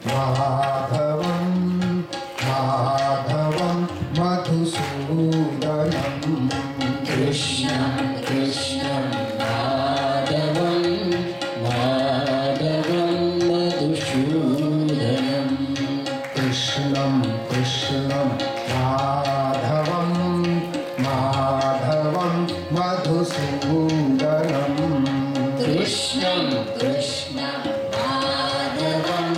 माधवं माधवं मधुसूदनं कृष्णं कृष्णं माधवं माधवं मधुसूदनं कृष्णं कृष्णं माधवं माधवं मधुसूदनं कृष्णं कृष्णं माधवं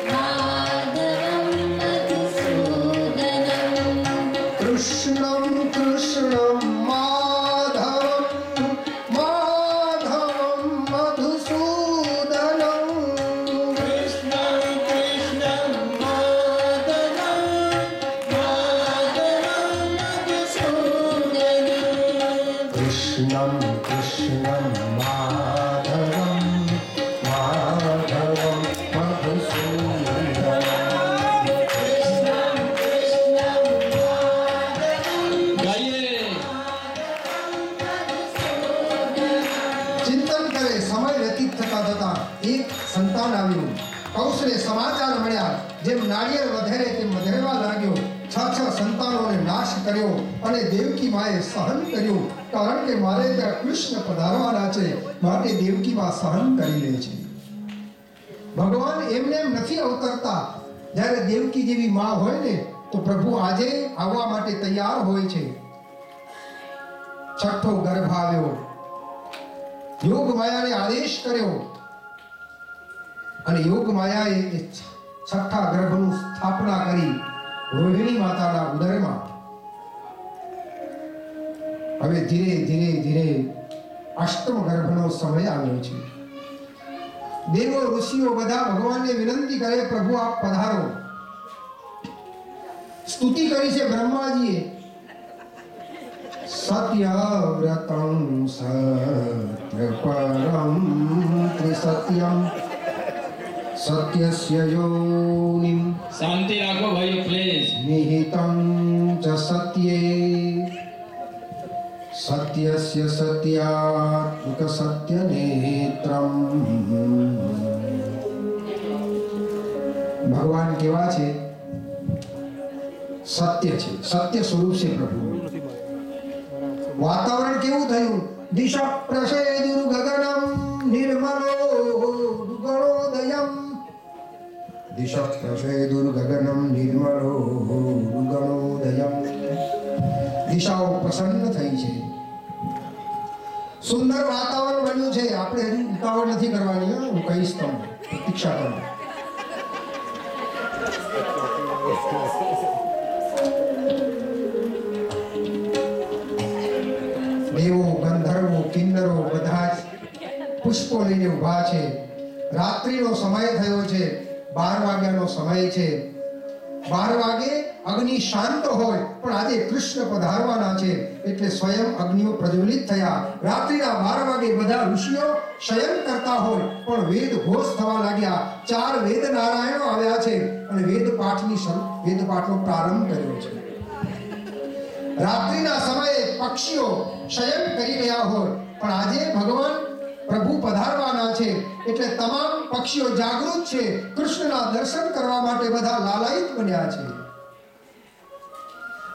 माधवं मधुसूदनं कृष्णं कृष्णं माधवं माधवं मधुसूदनं कृष्णं कृष्णं माधवं माधवं मधुसूदनं कृष्णं कृष्णं माधवं माधवं मधुसूदनं ચિંતન કરે સમય વ્યતીત થતા થતા એક સંતાન આવ્યું. કૌશલે સમાચાર મળ્યા, જેમ નાળિયેર વધેરે તેમ વધેરવા લાગ્યો. છ સંતાનોને નાશ કર્યો અને દેવકી માએ સહન કર્યું, કારણ કે મારે ત્યાં કૃષ્ણ પધારવાના છે, માટે દેવકી માં સહન કરી લે છે. ભગવાન એમને એમ નથી અવતરતા. જ્યારે દેવકી જેવી માં હોય ને તો પ્રભુ આજે આવવા માટે તૈયાર હોય છે. છઠ્ઠો ગર્ભ આવ્યો, યોગ માયાને આદેશ કર્યો અને યોગ માયાએ એ છઠ્ઠા ગર્ભનું સ્થાપના કરી રોહિણી માતાના ઉદરમાં. હવે ધીરે ધીરે ધીરે અષ્ટમ ગર્ભનો સમય આવ્યો છે. દેવો ઋષિઓ બધા ભગવાનને વિનંતી કરે, પ્રભુ આપ પધારો. સ્તુતિ કરી છે બ્રહ્માજીએ, સત્યવ્રતં સત્યપરં ત્રિસત્યં સત્યસ્ય યોનિમ શાંતિ રાખો ભાઈ પ્લીઝ. નિહિतं ચ સત્યે સત્યસ્ય સત્યાત્મક સત્યનેત્રમ. ભગવાન કેવા છે? સત્ય છે, સત્ય સ્વરૂપ છે પ્રભુ. વાતાવરણ કેવું થયું? દિશા પ્રસેદુર ગગનમ નિર્મલો ગણોદયમ. દિશા પ્રસેદુર ગગનમ નિર્મલો ગણોદયમ. દિશાઓ પ્રસન્ન થઈ છે, સુંદર વાતાવરણ બન્યું છે. આપણે હજુ ઉતાવળ નથી કરવાની, હું કહીશ તમને, પ્રતીક્ષા કરો. દેવો, ગંધર્વો, કિન્નરો બધા જ પુષ્પો લઈને ઊભા છે. રાત્રિનો સમય થયો છે, 12 વાગ્યાનો સમય છે. 12 વાગે અગ્નિ શાંત હોય, પણ આજે કૃષ્ણ પધારવાના છે એટલે સ્વયં અગ્નિઓ પ્રજ્વલિત થયા. રાત્રિના 12 વાગે બધા ઋષિઓ શયન કરતા હોય, પણ વેદ ઘોષ થવા લાગ્યા. 4 વેદ નારાયણો આવ્યા છે અને વેદ પાઠનો પ્રારંભ કર્યો છે. રાત્રિના સમયે પક્ષીઓ શયન કરી રહ્યા હોય, પણ આજે ભગવાન પ્રભુ પધારવાના છે એટલે તમામ પક્ષીઓ જાગૃત છે. કૃષ્ણના દર્શન કરવા માટે બધા લાલાયિત બન્યા છે.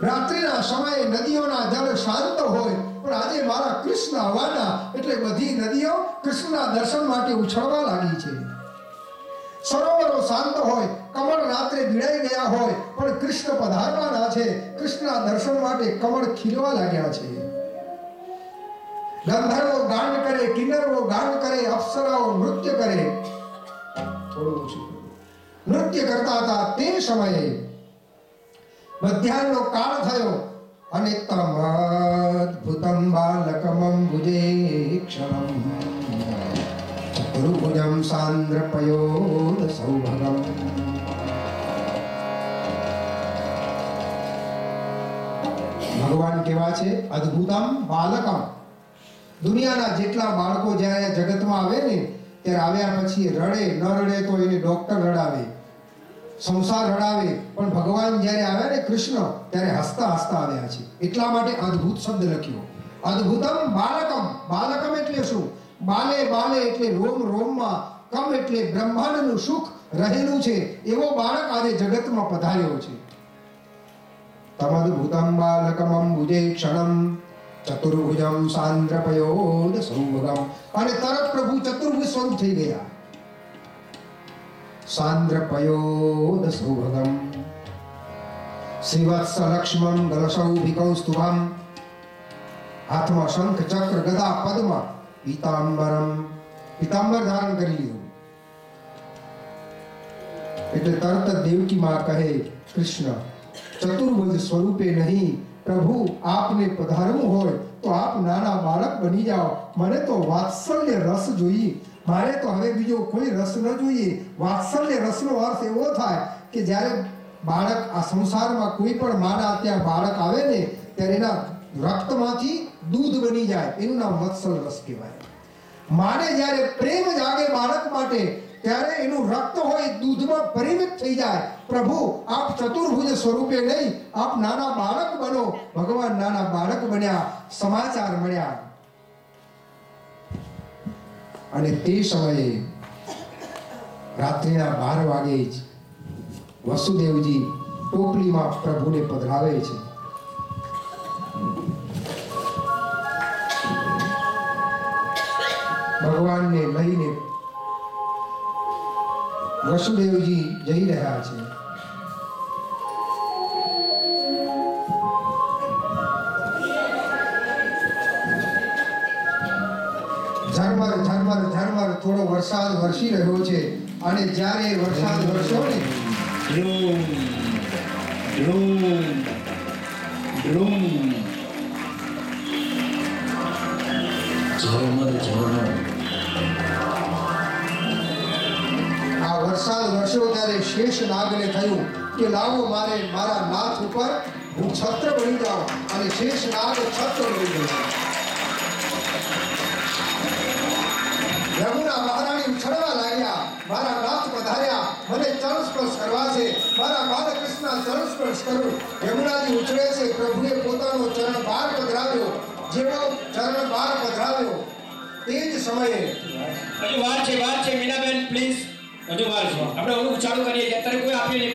રાત્રિના સમયે નદીઓના જળ શાંત હોય, પણ આજે મારા કૃષ્ણ આવવાના એટલે બધી નદીઓ કૃષ્ણના દર્શન માટે ઉછળવા લાગી છે. સરોવરો શાંત હોય, કમળ રાત્રે ભીડાઈ ગયા હોય, પણ કૃષ્ણ પધારવાના છે. કૃષ્ણના દર્શન માટે કમળ ખીલવા લાગ્યા છે. ગંધર્વો ગાન કરે, કિન્નરો ગાન કરે, અપ્સરાઓ નૃત્ય કરે. થોડું ઓછું. નૃત્ય કરતા હતા તે સમયે મધ્યાહ્નનો કાળ થયો અને તમ અદ્ભુતમ બાલકમં ભુજેક્ષણમ ચતુર્ભુજમ સાંદ્રપયોદ સૌભગમ. ભગવાન કેવા છે? અદ્ભુતમ બાલકમ. દુનિયાના જેટલા બાળકો જ્યારે જગતમાં આવે ને ત્યારે આવ્યા પછી રડે ન રડે તો એને ડોક્ટર રડાવે, સંસાર રડાવે, પણ ભગવાન જ્યારે આવ્યા ને કૃષ્ણ ત્યારે હસતા હસતા આવ્યા છે. એટલા માટે અદ્ભુત શબ્દ લખ્યો. અદ્ભુતમ બાલકમ. બાલકમ એટલે શું? બાલે બાલે એટલે રોમ રોમમાં, કમ એટલે બ્રહ્માંડનું સુખ રહેલું છે એવો બાળક આજે જગતમાં પધાર્યો છે. તમદ્ભુતમ બાલકમં ભુજે ક્ષણમ ચતુર્ભુજમ સાંદ્રપયોદ સૌભગમ. અને તરત પ્રભુ ચતુર્ભુજ સ્વરૂપ થઈ ગયા. સાંદ્રપયોદ સૌભગમ શ્રીવત્સ લક્ષ્મણ ગલસૌભિકૌસ્તુભમ. હાથમાં શંખ ચક્ર ગદા પદ્મ પીતાંબરમ. પીતાંબર ધારણ કરી લીધું. એટલે તરત જ દેવકી માં કહે કૃષ્ણ ચતુર્ભુજ સ્વરૂપે નહીં, પ્રભુ આપને પધારવું હોય તો આપ નાના બાળક બની જાઓ. મને તો વાત્સલ્ય રસ જોઈએ, મારે તો હવે બીજો કોઈ રસ ન જોઈએ. વાત્સલ્ય રસનો અર્થ એવો થાય કે જ્યારે બાળક આ સંસારમાં કોઈ પણ માના ત્યાં બાળક આવે ને ત્યારે એના રક્તમાંથી દૂધ બની જાય, એનું નામ વત્સલ રસ કહેવાય. માને જ્યારે પ્રેમ જાગે બાળક માટે ત્યારે એનું રક્ત હોય દૂધમાં પરિણત થઈ જાય. પ્રભુ આપ ચતુર્ભુજ સ્વરૂપે નહીં, આપ નાના બાળક બનો. ભગવાન નાના બાળક બન્યા, સમાચાર મળ્યા. અને તે સમયે રાત્રિના 12 વાગે જ વસુદેવજી ટોપલીમાં પ્રભુને પધરાવે છે. ભગવાનને લઈને વસુદેવજી જઈ રહ્યા છે. ઝરમર ઝરમર ઝરમર થોડો વરસાદ વરસી રહ્યો છે. અને જ્યારે વરસાદ વરસ્યો ને Bloom, bloom, bloom. ઝરમર ઝરમર. આ વરસાદ વરસ્યો ત્યારે શેષ નાગને થયું કે લાવો મારા નાથ ઉપર હું છત્ર બની જાઉં. અને શેષ નાગ છત્ર બની ગયો. યમુના મહારાણી ઉછળવા લાગ્યા. મારા નાથ પધાર્યા, મને ચરણ સ્પર્શ કરવા છે, મારા બાલકૃષ્ણના ચરણ સ્પર્શ કરું. યમુનાજી ઉછળે છે. પ્રભુએ પોતાનો ચરણ બાર પધરાવ્યો. જેવો ચરણ બાર પધરાવ્યો તે જ સમયે હજુ વાર છે મીનાબેન પ્લીઝ, હજુ વાર છે. આપણે ઓલું ચાલુ કરીએ, અત્યારે કોઈ આપીએ નહીં.